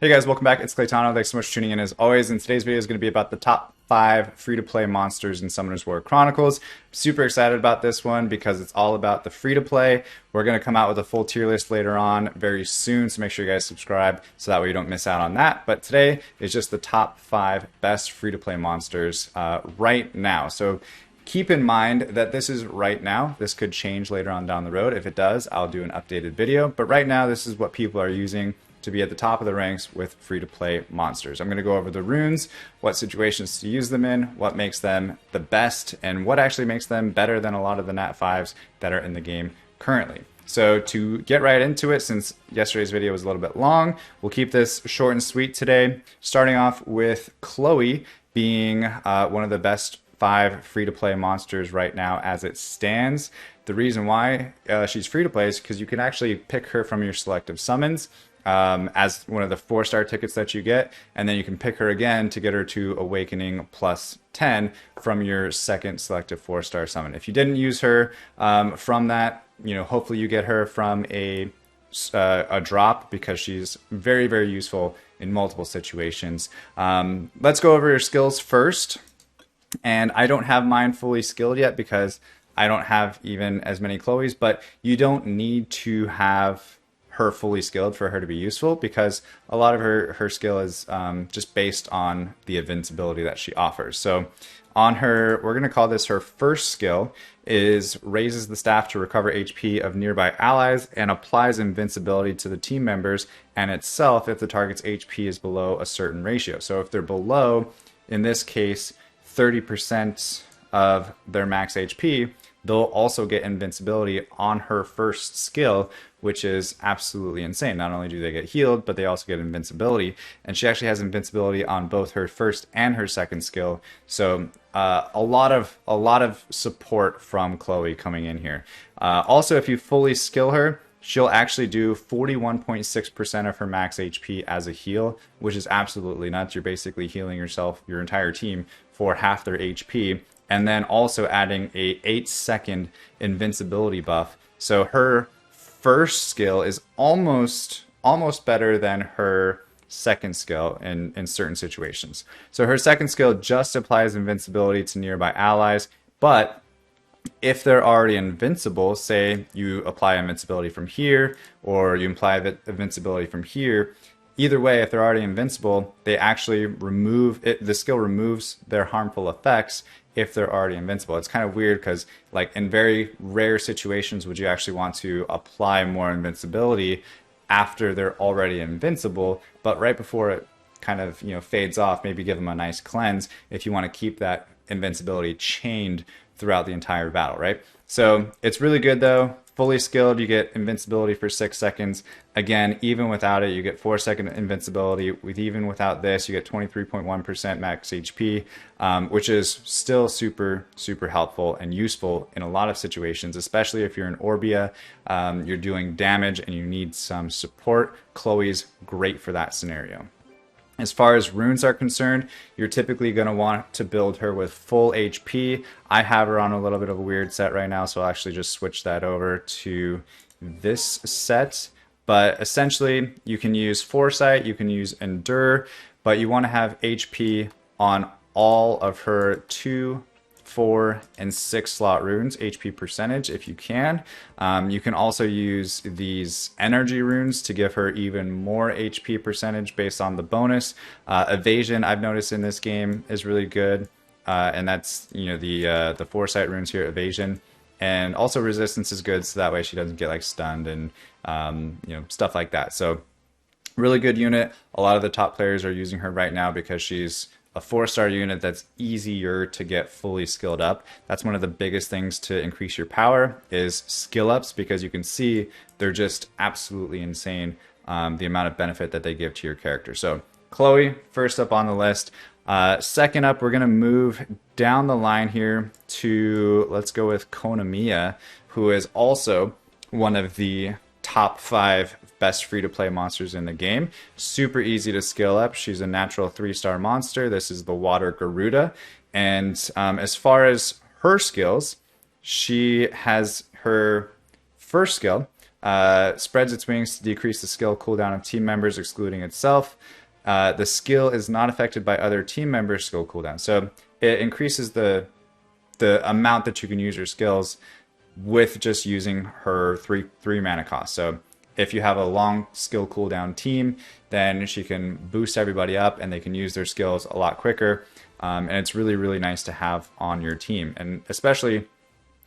Hey guys, welcome back. It's Claytano. Thanks so much for tuning in as always. And today's video is going to be about the top 5 free-to-play monsters in Summoner's War Chronicles. Super excited about this one because it's all about the free-to-play. We're going to come out with a full tier list later on very soon, so make sure you guys subscribe so that way you don't miss out on that. But today is just the top 5 best free-to-play monsters right now. So keep in mind that this is right now. This could change later on down the road. If it does, I'll do an updated video. But right now, this is what people are using to be at the top of the ranks with free-to-play monsters. I'm going to go over the runes, what situations to use them in, what makes them the best, and what actually makes them better than a lot of the Nat 5s that are in the game currently. So to get right into it, since yesterday's video was a little bit long, we'll keep this short and sweet today, starting off with Chloe being one of the best 5 free-to-play monsters right now as it stands. The reason why she's free-to-play is because you can actually pick her from your selective summons as one of the 4-star tickets that you get, and then you can pick her again to get her to Awakening plus 10 from your second selective 4-star summon. If you didn't use her from that, hopefully you get her from a drop because she's very, very useful in multiple situations. Let's go over your skills first. And I don't have mine fully skilled yet because I don't have even as many Chloes, but you don't need to have her fully skilled for her to be useful because a lot of her skill is just based on the invincibility that she offers. So on her, we're going to call this her first skill, is raises the staff to recover HP of nearby allies and applies invincibility to the team members and itself if the target's HP is below a certain ratio. So if they're below, in this case, 30% of their max HP, they'll also get invincibility on her first skill, which is absolutely insane. Not only do they get healed, but they also get invincibility. And she actually has invincibility on both her first and her second skill. So a lot of support from Chloe coming in here. Also, if you fully skill her, she'll actually do 41.6% of her max HP as a heal, which is absolutely nuts. You're basically healing yourself, your entire team, for half their HP, and then also adding a 8-second invincibility buff. So her first skill is almost better than her second skill in certain situations. So her second skill just applies invincibility to nearby allies, but if they're already invincible, say you apply invincibility from here or you apply invincibility from here, either way, if they're already invincible, they actually remove it. The skill removes their harmful effects if they're already invincible. It's kind of weird because, like, in very rare situations would you actually want to apply more invincibility after they're already invincible, but right before it kind of fades off, maybe give them a nice cleanse if you want to keep that invincibility chained throughout the entire battle, right? So it's really good though. Fully skilled, you get invincibility for 6 seconds. Again, even without it, you get 4-second invincibility. Even without this, you get 23.1% max HP, which is still super, super helpful and useful in a lot of situations, especially if you're in Orbia, you're doing damage and you need some support. Chloe's great for that scenario. As far as runes are concerned, you're typically going to want to build her with full HP. I have her on a little bit of a weird set right now, so I'll actually just switch that over to this set. But essentially, you can use Foresight, you can use Endure, but you want to have HP on all of her 2, 4, and 6 slot runes, HP percentage if you can. You can also use these energy runes to give her even more HP percentage based on the bonus. Evasion, I've noticed in this game, is really good, and that's the Foresight runes here, Evasion. And also Resistance is good, so that way she doesn't get like stunned and stuff like that. So really good unit. A lot of the top players are using her right now because she's a 4-star unit that's easier to get fully skilled up. That's one of the biggest things to increase your power is skill ups, because you can see they're just absolutely insane, the amount of benefit that they give to your character. So Chloe, first up on the list. Second up, we're going to move down the line here to, let's go with Konomia, who is also one of the top 5 best free-to-play monsters in the game. Super easy to skill up. She's a natural 3-star monster. This is the Water Garuda. And as far as her skills, she has her first skill, Spreads its wings to decrease the skill cooldown of team members, excluding itself. The skill is not affected by other team members' skill cooldown. So it increases the amount that you can use your skills with just using her three mana cost. So if you have a long skill cooldown team, then she can boost everybody up and they can use their skills a lot quicker. And it's really, really nice to have on your team. And especially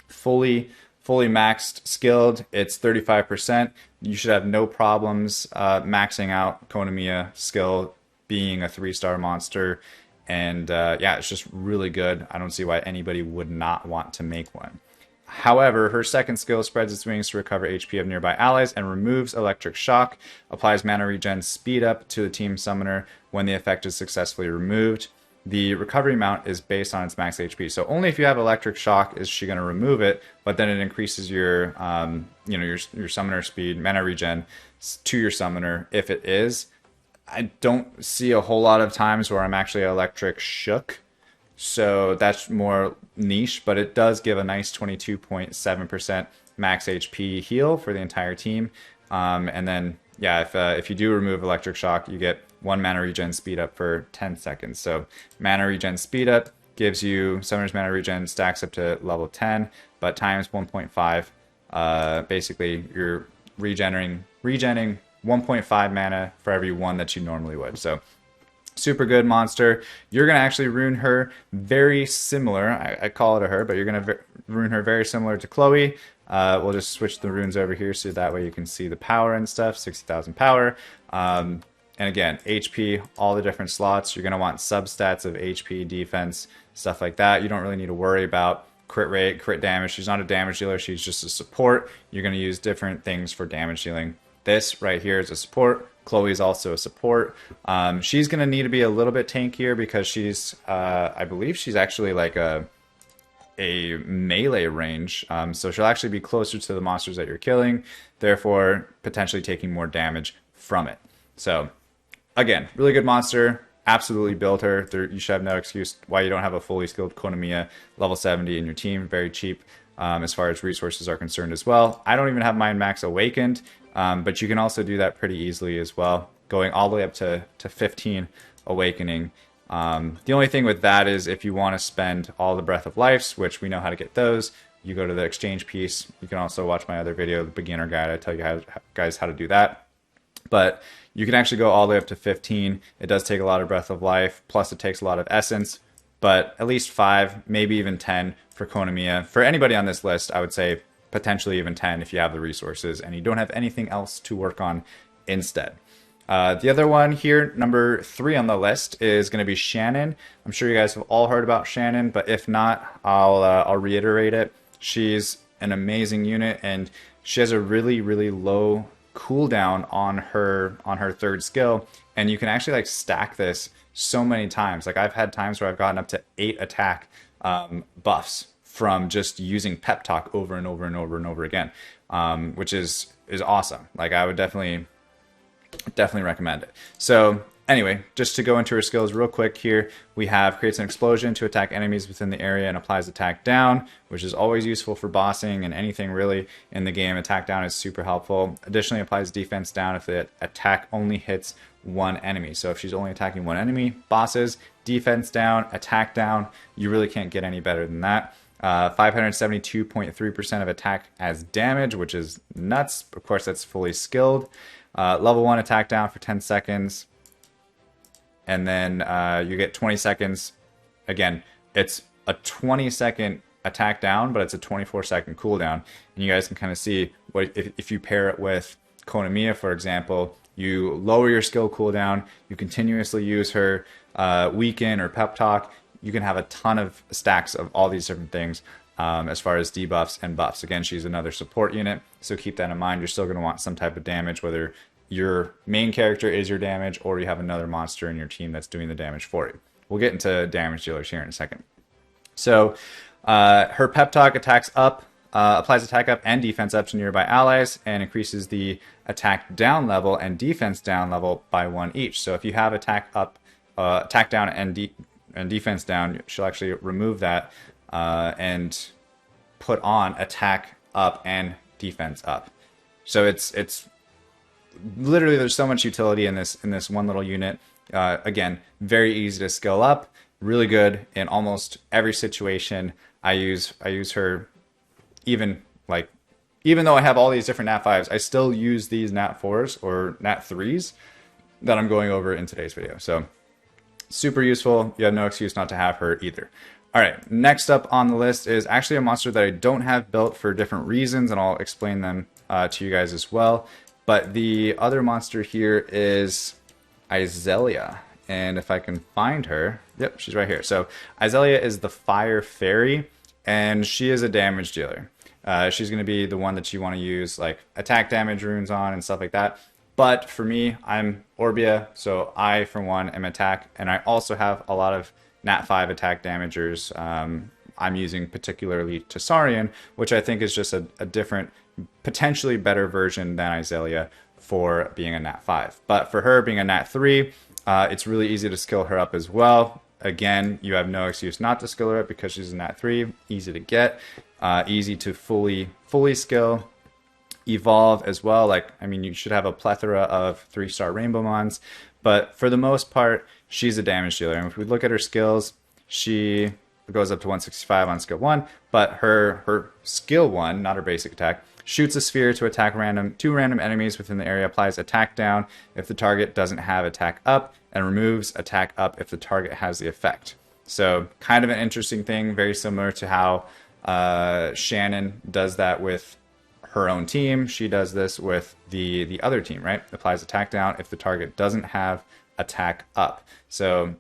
fully maxed skilled, it's 35%. You should have no problems maxing out Konomia skill, being a 3-star monster. And yeah, it's just really good. I don't see why anybody would not want to make one. However, her second skill spreads its wings to recover HP of nearby allies and removes electric shock, applies mana regen speed up to the team summoner when the effect is successfully removed. The recovery amount is based on its max HP. So only if you have electric shock is she going to remove it, but then it increases your your summoner speed, mana regen to your summoner if it is. I don't see a whole lot of times where I'm actually electric shook. So that's more niche, but it does give a nice 22.7% max HP heal for the entire team. And then, yeah, if you do remove electric shock, you get 1 mana regen speed up for 10 seconds. So mana regen speed up gives you summoner's mana regen stacks up to level 10, but times 1.5. Basically, you're regenerating 1.5 mana for every 1 that you normally would. So super good monster. You're going to actually rune her very similar. I call it a her, but you're going to rune her very similar to Chloe. We'll just switch the runes over here so that way you can see the power and stuff. 60,000 power. And again, HP, all the different slots. You're going to want substats of HP, defense, stuff like that. You don't really need to worry about crit rate, crit damage. She's not a damage dealer. She's just a support. You're going to use different things for damage dealing. This right here is a support. Chloe's also a support. She's going to need to be a little bit tankier because she's, I believe she's actually like a melee range. So she'll actually be closer to the monsters that you're killing, therefore potentially taking more damage from it. So again, really good monster. Absolutely build her. You should have no excuse why you don't have a fully skilled Konomia level 70 in your team. Very cheap as far as resources are concerned as well. I don't even have mine max awakened. But you can also do that pretty easily as well, going all the way up to 15 awakening. The only thing with that is if you want to spend all the Breath of Lives, which we know how to get those, you go to the exchange piece. You can also watch my other video, the beginner guide. I tell you guys how to do that. But you can actually go all the way up to 15. It does take a lot of Breath of Life, plus it takes a lot of Essence, but at least 5, maybe even 10 for Konomia. For anybody on this list, I would say potentially even 10 if you have the resources and you don't have anything else to work on instead. The other one here, number 3 on the list, is going to be Shannon. I'm sure you guys have all heard about Shannon, but if not, I'll reiterate it. She's an amazing unit, and she has a really, really low cooldown on her third skill, and you can actually like stack this so many times. Like I've had times where I've gotten up to 8 attack buffs from just using pep talk over and over and over and over again, which is awesome. Like I would definitely recommend it. So anyway, just to go into her skills real quick here, we have creates an explosion to attack enemies within the area and applies attack down, which is always useful for bossing and anything really in the game. Attack down is super helpful. Additionally, applies defense down if the attack only hits 1 enemy. So if she's only attacking 1 enemy, bosses, defense down, attack down, you really can't get any better than that. 572.3% of attack as damage, which is nuts. Of course, that's fully skilled. Level 1 attack down for 10 seconds. And then you get 20 seconds. Again, it's a 20-second attack down, but it's a 24-second cooldown. And you guys can kind of see what if you pair it with Konomia, for example, you lower your skill cooldown, you continuously use her weaken or pep talk. You can have a ton of stacks of all these different things as far as debuffs and buffs. Again, she's another support unit, so keep that in mind. You're still going to want some type of damage, whether your main character is your damage or you have another monster in your team that's doing the damage for you. We'll get into damage dealers here in a second. So her pep talk attacks up, applies attack up and defense up to nearby allies, and increases the attack down level and defense down level by 1 each. So if you have attack up, attack down and defense down, she'll actually remove that and put on attack up and defense up. So it's literally, there's so much utility in this one little unit. Again, very easy to skill up, really good in almost every situation. I use her even though I have all these different Nat 5s, I still use these Nat 4s or Nat 3s that I'm going over in today's video. So super useful. You have no excuse not to have her either. All right, next up on the list is actually a monster that I don't have built for different reasons, and I'll explain them to you guys as well. But the other monster here is Isabella. And if I can find her, yep, she's right here. So Isabella is the Fire Fairy, and she is a damage dealer. She's going to be the one that you want to use like attack damage runes on and stuff like that. But for me, I'm Orbia, so I, for one, am attack, and I also have a lot of Nat 5 attack damagers. I'm using particularly Tessarian, which I think is just a different, potentially better version than Isabella for being a Nat 5. But for her being a Nat 3, it's really easy to skill her up as well. Again, you have no excuse not to skill her up because she's a Nat 3, easy to get, easy to fully skill. Evolve as well. Like, I mean, you should have a plethora of 3-star Rainbow Mons, but for the most part, she's a damage dealer. And if we look at her skills, she goes up to 165 on skill 1, but her skill 1, not her basic attack, shoots a sphere to attack two random enemies within the area, applies attack down if the target doesn't have attack up, and removes attack up if the target has the effect. So kind of an interesting thing, very similar to how Shannon does that with her own team. She does this with the other team, right? Applies attack down if the target doesn't have attack up. So,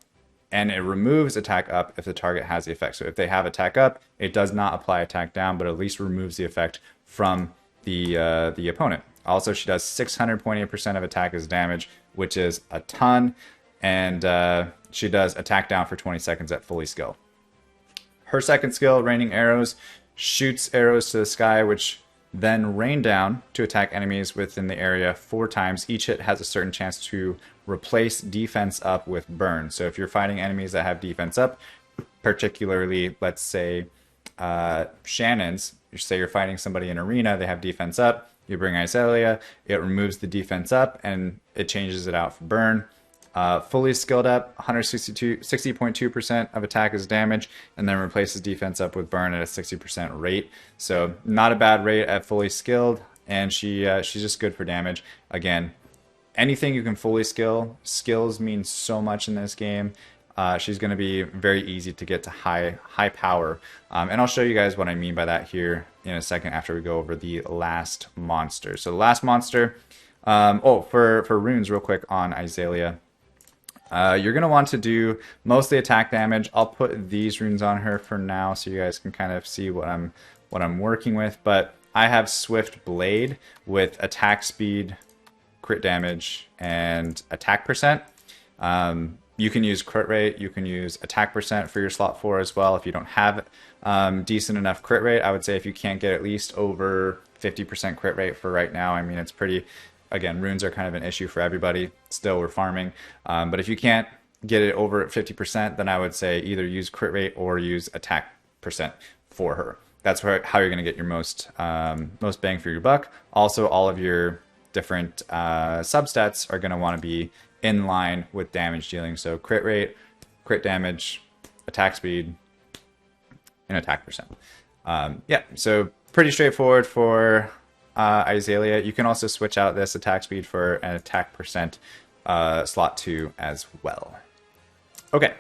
and it removes attack up if the target has the effect. So if they have attack up, it does not apply attack down, but at least removes the effect from the opponent. Also, she does 600.8% of attack as damage, which is a ton. And she does attack down for 20 seconds at fully skill. Her second skill, Raining Arrows, shoots arrows to the sky, which then rain down to attack enemies within the area 4 times. Each hit has a certain chance to replace defense up with burn. So if you're fighting enemies that have defense up, particularly, let's say, Shannon's, say you're fighting somebody in arena, they have defense up, you bring Isabella, it removes the defense up, and it changes it out for burn. Fully skilled up, 60.2% of attack is damage, and then replaces defense up with burn at a 60% rate. So not a bad rate at fully skilled, and she's just good for damage. Again, anything you can fully skill, skills mean so much in this game. She's going to be very easy to get to high power, and I'll show you guys what I mean by that here in a second after we go over the last monster. So the last monster, for runes real quick on Isabella. You're going to want to do mostly attack damage. I'll put these runes on her for now so you guys can kind of see what I'm working with. But I have Swift Blade with attack speed, crit damage, and attack percent. You can use crit rate. You can use attack percent for your slot 4 as well if you don't have decent enough crit rate. I would say if you can't get at least over 50% crit rate for right now, I mean, it's pretty... Again, runes are kind of an issue for everybody. Still, we're farming. But if you can't get it over 50%, then I would say either use crit rate or use attack percent for her. That's how you're going to get your most bang for your buck. Also, all of your different substats are going to want to be in line with damage dealing. So crit rate, crit damage, attack speed, and attack percent. Yeah, so pretty straightforward for... Isabella. You can also switch out this attack speed for an attack percent slot 2 as well. Okay,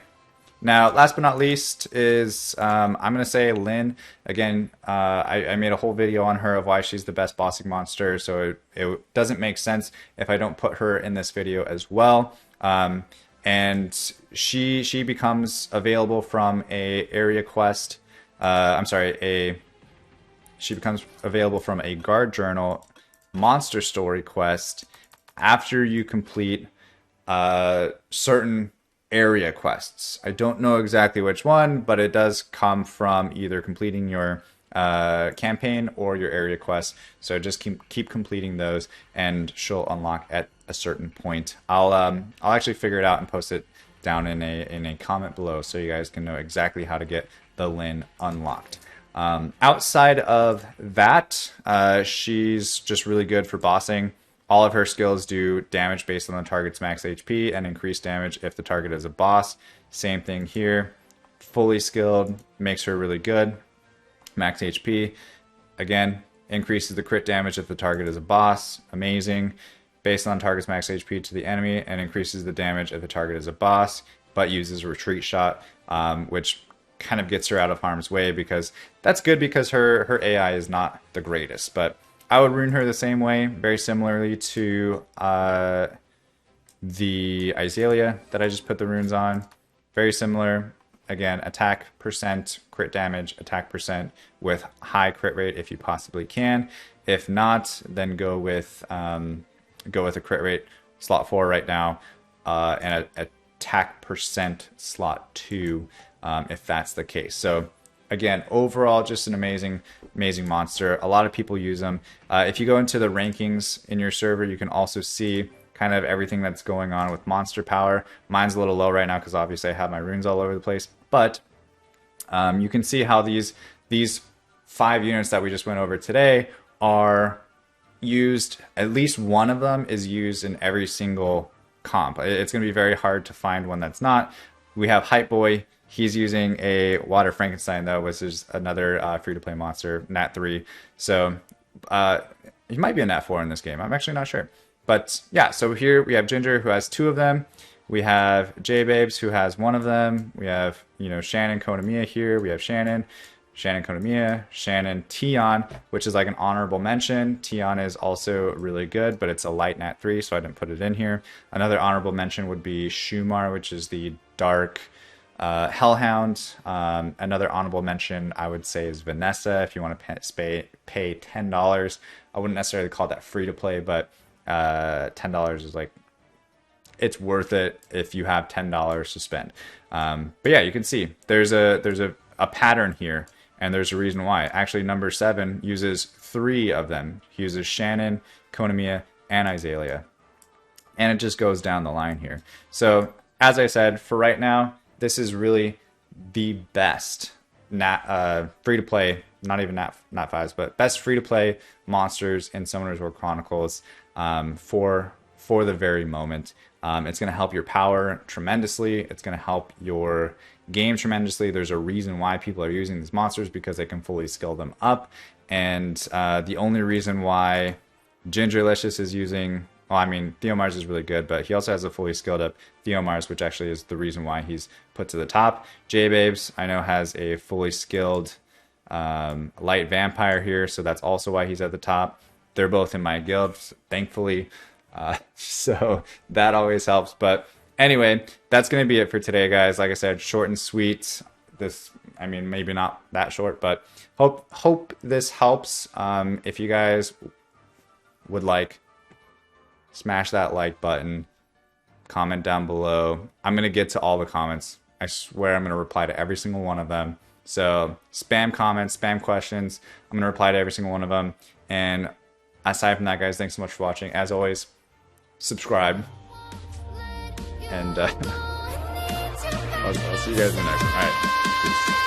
now last but not least is I'm going to say Lynn. Again, I made a whole video on her of why she's the best bossing monster, so it doesn't make sense if I don't put her in this video as well. And she becomes available from a area quest. She becomes available from a Guard Journal monster story quest after you complete certain area quests. I don't know exactly which one, but it does come from either completing your campaign or your area quest. So just keep completing those, and she'll unlock at a certain point. I'll actually figure it out and post it down in a comment below so you guys can know exactly how to get the Lynn unlocked. Outside of that, she's just really good for bossing. All of her skills do damage based on the target's max HP and increase damage if the target is a boss. Same thing here. Fully skilled makes her really good. Max HP, again, increases the crit damage if the target is a boss. Amazing. Based on target's max HP to the enemy, and increases the damage if the target is a boss, but uses retreat shot, which kind of gets her out of harm's way, because that's good because her AI is not the greatest. But I would rune her the same way, very similarly to the Isabella that I just put the runes on. Very similar. Again, attack percent, crit damage, attack percent with high crit rate if you possibly can. If not, then go with a crit rate slot 4 right now, and a attack percent slot 2 if that's the case. So again, overall, just an amazing monster. A lot of people use them. If you go into the rankings in your server, you can also see kind of everything that's going on with monster power. Mine's a little low right now because obviously I have my runes all over the place, but you can see how these 5 units that we just went over today are used. At least one of them is used in every single comp. It's going to be very hard to find one that's not. We have Hype Boy. He's using a Water Frankenstein, though, which is another free-to-play monster, Nat 3. So he might be a Nat 4 in this game. I'm actually not sure. But yeah, so here we have Ginger, who has 2 of them. We have J-Babes, who has 1 of them. We have, Shannon, Konomia here. We have Shannon, Konomia, Shannon, Tion, which is like an honorable mention. Tion is also really good, but it's a light Nat 3, so I didn't put it in here. Another honorable mention would be Shumar, which is the dark Hellhound. Another honorable mention I would say is Vanessa, if you want to pay $10. I wouldn't necessarily call that free to play, but $10 is like, it's worth it if you have $10 to spend. But yeah, you can see there's a pattern here, and there's a reason why. Actually, number 7 uses 3 of them. He uses Shannon, Konomia, and Isabella, and it just goes down the line here. So as I said, for right now, this is really the best free-to-play, not even Nat 5s, but best free-to-play monsters in Summoners War Chronicles for the very moment. It's going to help your power tremendously. It's going to help your game tremendously. There's a reason why people are using these monsters, because they can fully skill them up. And the only reason why Gingerlicious is using... Well, I mean, Theomars is really good, but he also has a fully skilled up Theomars, which actually is the reason why he's put to the top. J-Babes, I know, has a fully skilled light vampire here, so that's also why he's at the top. They're both in my guild, thankfully, so that always helps. But anyway, that's going to be it for today, guys. Like I said, short and sweet. This, I mean, maybe not that short, but hope this helps. If you guys would like, smash that like button, comment down below. I'm going to get to all the comments. I swear I'm going to reply to every single one of them. So spam comments, spam questions. I'm going to reply to every single one of them. And aside from that, guys, thanks so much for watching. As always, subscribe. And I'll see you guys in the next one. All right. Peace.